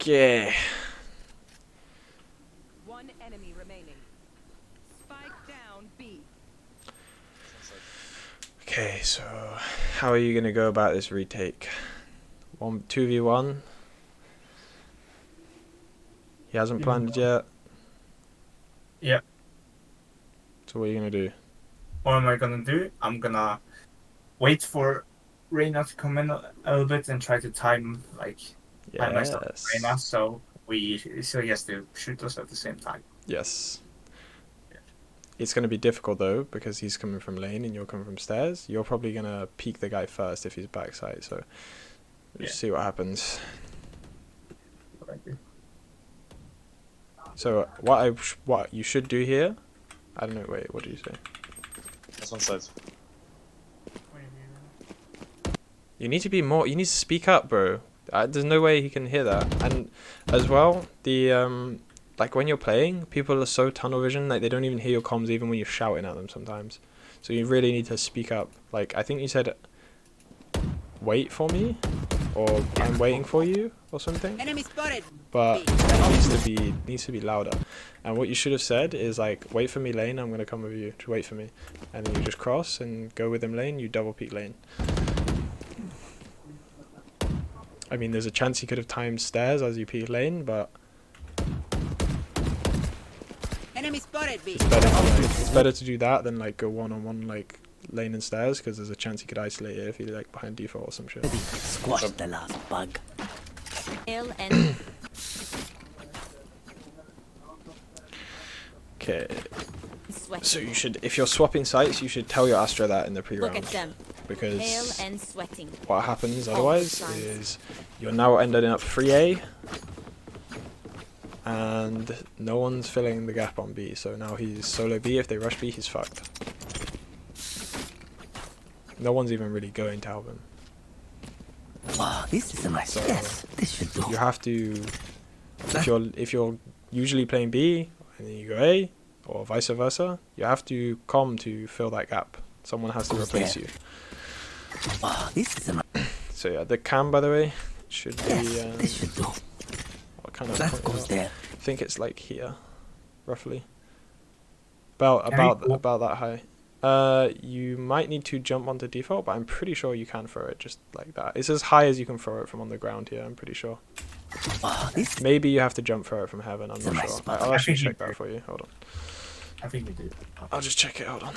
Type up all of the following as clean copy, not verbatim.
Okay. One enemy remaining. Spike down B. Okay, so how are you gonna go about this retake? 2v1. He hasn't planned it yet. Yeah. So what are you gonna do? What am I gonna do? I'm gonna wait for Reyna to come in a little bit and try to time myself with Reyna so he has to shoot us at the same time. Yes. It's going to be difficult though because he's coming from lane and you're coming from stairs. You're probably going to peek the guy first if he's backside. So just see what happens. So what you should do here? I don't know. Wait, what did you say? That's one side. You need to be more. You need to speak up, bro. There's no way he can hear that. And as well, the like when you're playing, people are so tunnel vision, like they don't even hear your comms even when you're shouting at them sometimes. So you really need to speak up. Like I think you said, "Wait for me," or "I'm waiting for you," or something. Enemy spotted. But it needs to be louder. And what you should have said is like, "Wait for me, lane. I'm gonna come with you. Just wait for me," and then you just cross and go with him lane. You double peek lane. I mean, there's a chance he could have timed stairs as you peek lane, but Enemy spotted B. it's better to do that than like go one-on-one like lane and stairs, because there's a chance he could isolate it if he like behind default or some shit. Squash the last bug. L and Okay. So you should, if you're swapping sites, you should tell your Astra that in the pre-round. look at them. Because Pale and sweating. what happens otherwise is you're now ending up 3A and no one's filling the gap on B, so now he's solo B. If they rush B, he's fucked. No one's even really going to help him. Wow, this is a nice. So Yes, this should do. you have to, if you're usually playing B and then you go A, or vice versa, you have to com to fill that gap. Someone has to replace you. Wow, this is a nice. So yeah, the cam, by the way, should be Yes, this should do. what kind of That point goes out? there. I think it's like here, roughly. About that high. You might need to jump onto default, but I'm pretty sure you can throw it just like that. It's as high as you can throw it from on the ground here, I'm pretty sure. Wow, this. Maybe you have to jump throw it from heaven, I'm not sure. I'll actually check that for you, hold on. I think we do. I'll just check it, hold on.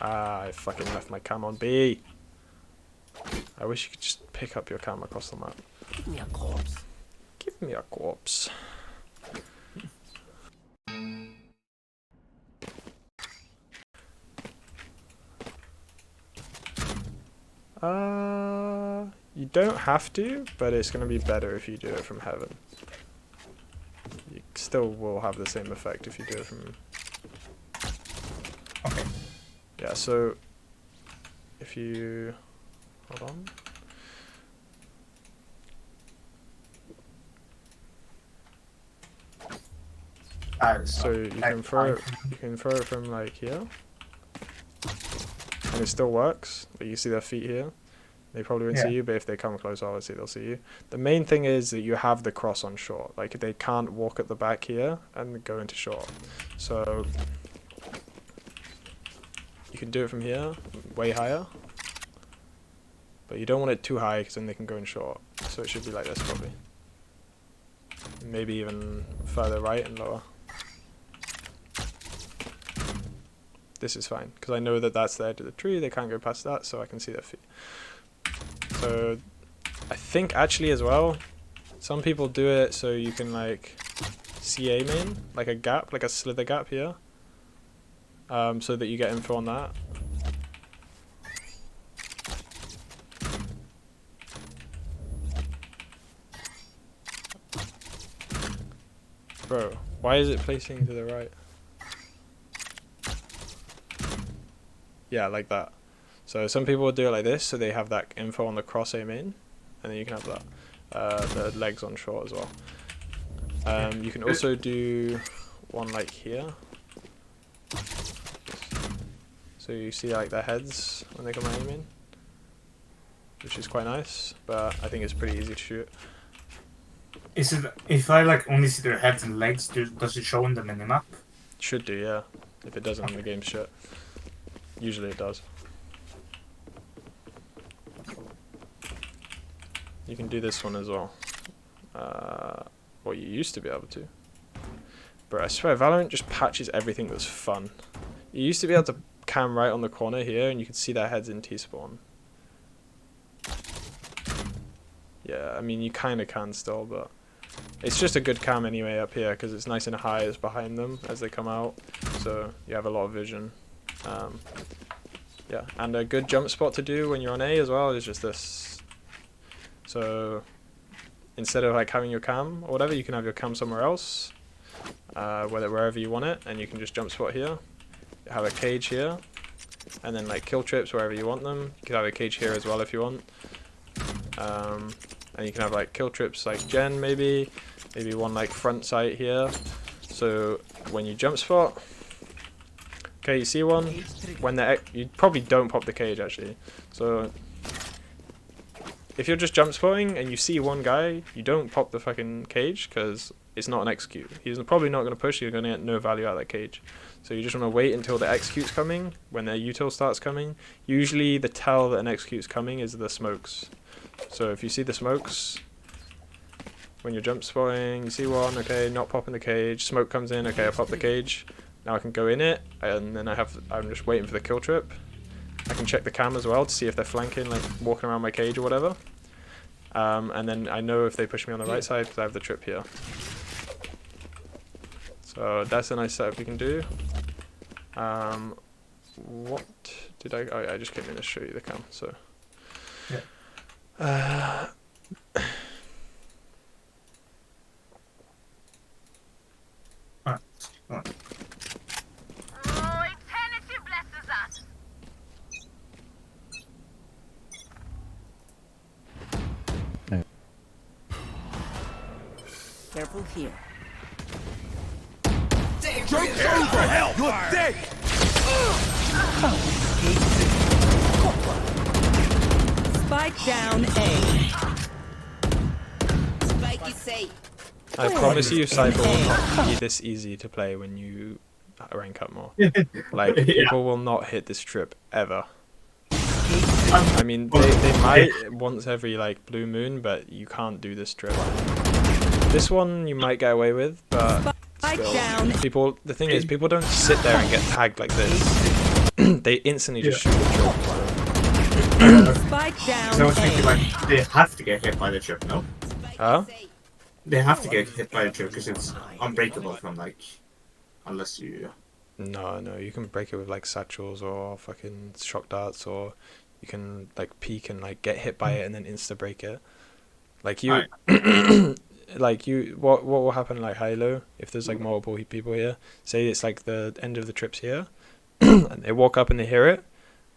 Ah, I fucking left my cam on B. I wish you could just pick up your cam across the map. Give me a corpse. Give me a corpse. You don't have to, but it's going to be better if you do it from heaven. You still will have the same effect if you do it from... Okay. Yeah, so if you... Hold on. So you can throw it from like here, and it still works. But you see their feet here. They probably won't see you, but if they come close, obviously they'll see you. The main thing is that you have the cross on short. Like they can't walk at the back here and go into short. So you can do it from here, way higher. But you don't want it too high because then they can go in short. So it should be like this probably. Maybe even further right and lower. This is fine because I know that that's the edge of the tree. They can't go past that, so I can see their feet. So I think actually as well, some people do it so you can like see A main, like a gap, like a slither gap here, so that you get info on that. Bro, why is it placing to the right? Yeah, like that. So some people would do it like this, so they have that info on the cross A main, and then you can have that, the legs on short as well. You can also do one like here. So So you see like their heads when they come aiming, which is quite nice, but I think it's pretty easy to shoot. Is it if I like only see their heads and legs? Does it show in the minimap? Should do, yeah. If it doesn't, the game's shit. Usually it does. You can do this one as well. Well, you used to be able to. But I swear, Valorant just patches everything that's fun. You used to be able to cam right on the corner here, and you could see their heads in T-spawn. Yeah, I mean, you kind of can still, but it's just a good cam anyway up here, because it's nice and high as behind them as they come out. So you have a lot of vision. Yeah, and a good jump spot to do when you're on A as well is just this. So instead of like having your cam or whatever, you can have your cam somewhere else, wherever you want it, and you can just jump spot here. Have a cage here, and then like kill trips wherever you want them. You can have a cage here as well if you want. And you can have like kill trips like Gen maybe one like front sight here. So when you jump spot, okay, you see one, when you probably don't pop the cage actually. So if you're just jump spotting and you see one guy, you don't pop the fucking cage because it's not an execute. He's probably not going to push, you're going to get no value out of that cage. So you just want to wait until the execute's coming, when their util starts coming. Usually the tell that an execute's coming is the smokes. So if you see the smokes, when you're jump spotting, you see one, okay, not popping the cage, smoke comes in, okay, I pop the cage. Now I can go in it, and then I'm just waiting for the kill trip. I can check the cam as well to see if they're flanking, like walking around my cage or whatever. And then I know if they push me on the right side because I have the trip here. So that's a nice setup you can do. What did I... Oh yeah, I just came in to show you the cam, so... Yeah. Alright. Oh, eternity blesses us. Careful here. Joke's over! Hell, you're dead! Spike down A. Spike is safe. I promise you, Cypher will not be this easy to play when you rank up more. Like, people will not hit this trip ever. I mean, they might once every like blue moon, but you can't do this trip. This one you might get away with, but still, people. The thing is, people don't sit there and get tagged like this. They instantly just shoot the trip. Spike down So I was thinking A. like they have to get hit by the trip, no? Huh? They have to get hit by the trip because it's unbreakable from like, unless you. No, you can break it with like satchels or fucking shock darts, or you can like peek and like get hit by it and then insta break it. Like you, like you. What will happen like high-low if there's like multiple people here? Say it's like the end of the trips here, and they walk up and they hear it.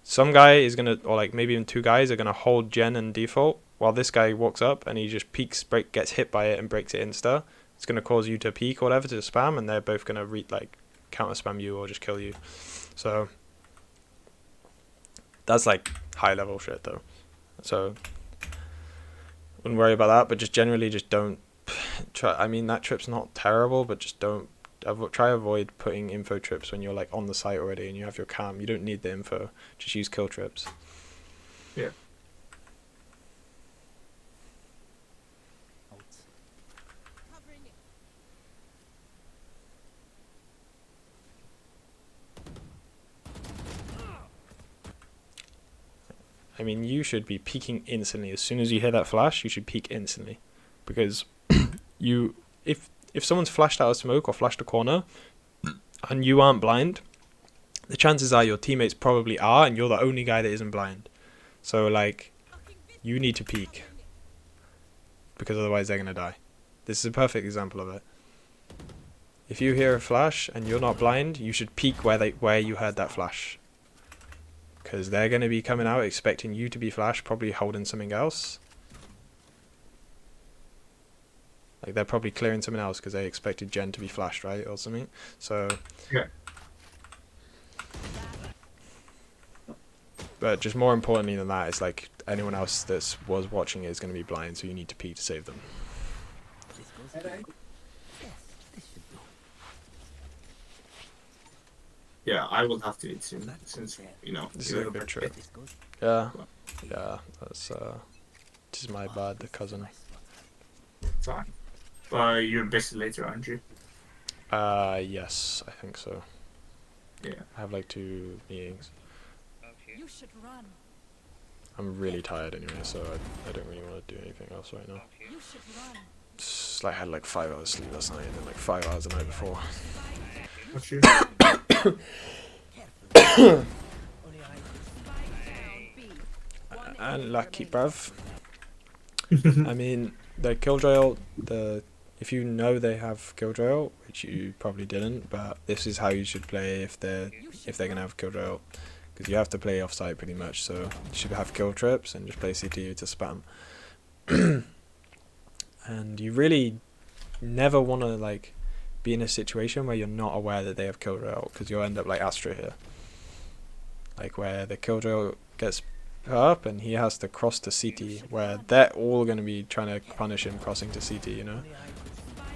Some guy is gonna, or like maybe even two guys are gonna hold gen and default, while this guy walks up and he just peeks, gets hit by it and breaks it insta. It's gonna cause you to peek or whatever to spam, and they're both gonna like counter spam you or just kill you. So that's like high level shit though. So wouldn't worry about that, but just generally just don't try. I mean, that trip's not terrible, but just don't try avoid putting info trips when you're like on the site already and you have your cam. You don't need the info. Just use kill trips. Yeah. I mean, you should be peeking instantly. As soon as you hear that flash, you should peek instantly. Because if someone's flashed out of smoke or flashed a corner and you aren't blind, the chances are your teammates probably are, and you're the only guy that isn't blind. So like, you need to peek, because otherwise they're gonna die. This is a perfect example of it. If you hear a flash and you're not blind, you should peek where you heard that flash. Because they're going to be coming out expecting you to be flash, probably holding something else. Like they're probably clearing something else because they expected Jen to be flashed, right? Or something. So Yeah. But just more importantly than that, it's like anyone else that was watching is going to be blind, so you need to peek to save them. This goes here. Yes, this should do. Yeah, I will have to eat soon, since, you know, This you is a have good a trip. This goes. Yeah, yeah, that's this is my bad, the cousin. Fine. But you're busy later, aren't you? Yes, I think so. Yeah. I have like 2 meetings. You should run. I'm really tired anyway, so I don't really want to do anything else right now. You should run. Just, like, I had like 5 hours sleep last night and then like 5 hours the night before. What's your... Unlucky, bruv. I mean, the Killjoy ult, if you know they have Killjoy ult, which you probably didn't, but this is how you should play if they're gonna have Killjoy ult, because you have to play offside pretty much. So you should have kill trips and just play CTU to spam. And you really never want to like be in a situation where you're not aware that they have Killjoy ult, because you'll end up like Astra here, like where the Killjoy ult gets up and he has to cross to CT, where they're all going to be trying to punish him crossing to CT, you know.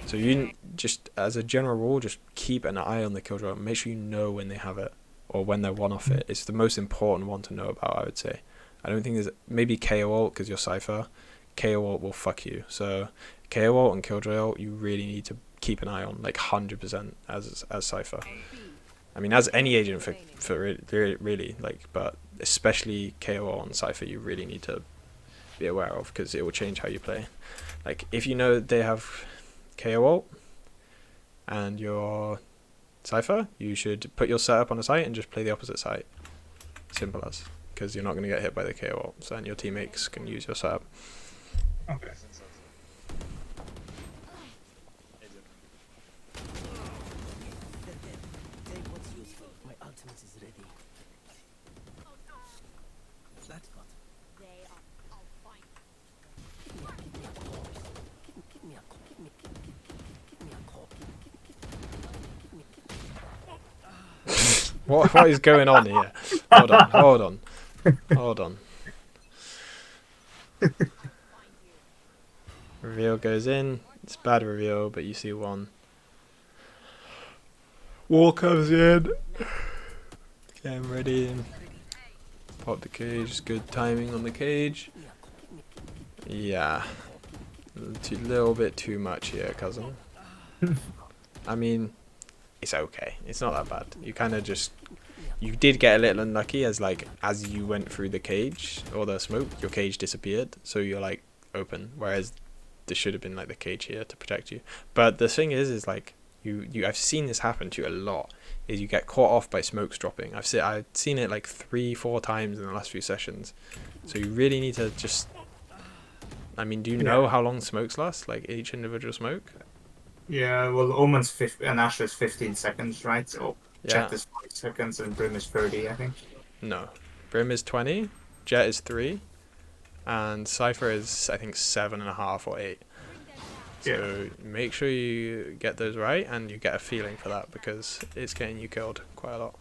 So you just, as a general rule, just keep an eye on the Killjoy. Make sure you know when they have it or when they're one off it. It's the most important one to know about, I would say. I don't think there's maybe KO ult, because you're Cypher. KO ult will fuck you. So KO ult and Killjoy ult you really need to keep an eye on, like 100% as Cypher. I mean, as any agent for really, like, but especially KO on Cypher, you really need to be aware of, because it will change how you play. Like, if you know they have KO ult and you're Cypher, you should put your setup on a site and just play the opposite side. Simple as, because you're not going to get hit by the KO ult, so then your teammates can use your setup. Okay. Take what's useful. My ultimate is ready. Flatspot. They are. I'll find. Give me a corpse. Give me a corpse. Give me a corpse. Give me. What is going on here? Hold on. Reveal goes in. It's bad reveal, but you see one. Wall comes in. Get him ready. Pop the cage. Good timing on the cage. Yeah. Little bit too much here, cousin. I mean, it's okay. It's not that bad. You kind of just... You did get a little unlucky as you went through the cage or the smoke, your cage disappeared. So you're like open. Whereas there should have been like the cage here to protect you. But the thing is like I've seen this happen to you a lot. Is you get caught off by smokes dropping. I've seen it like 3-4 times in the last few sessions. So you really need to just... I mean, do you know how long smokes last? Like each individual smoke? Yeah, well, Omen's and Asher is 15 seconds, right? So Yeah. Jet is 5 seconds and Brim is 30, I think. No. Brim is 20, Jet is 3, and Cypher is, I think, 7.5 or 8. So make sure you get those right and you get a feeling for that, because it's getting you killed quite a lot.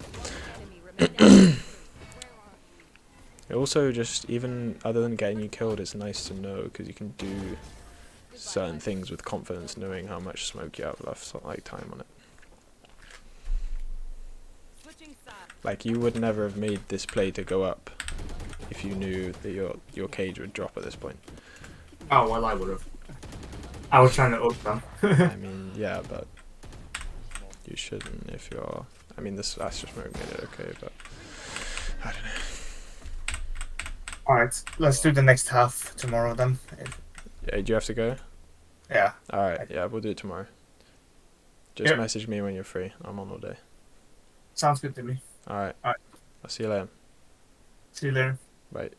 Enemy remaining. It also just, even other than getting you killed, it's nice to know, because you can do certain things with confidence, knowing how much smoke you have left, so, like time on it. Switching sides. Like, you would never have made this play to go up if you knew that your cage would drop at this point. Oh, well, I would have. I was trying to ult them. I mean, yeah, but you shouldn't if you're... I mean, this Astra smoke made it okay, but I don't know. Alright, let's do the next half tomorrow then. Yeah, do you have to go? Yeah. Alright, yeah, we'll do it tomorrow. Just Yep. message me when you're free. I'm on all day. Sounds good to me. Alright. Alright. I'll see you later. See you later. Bye.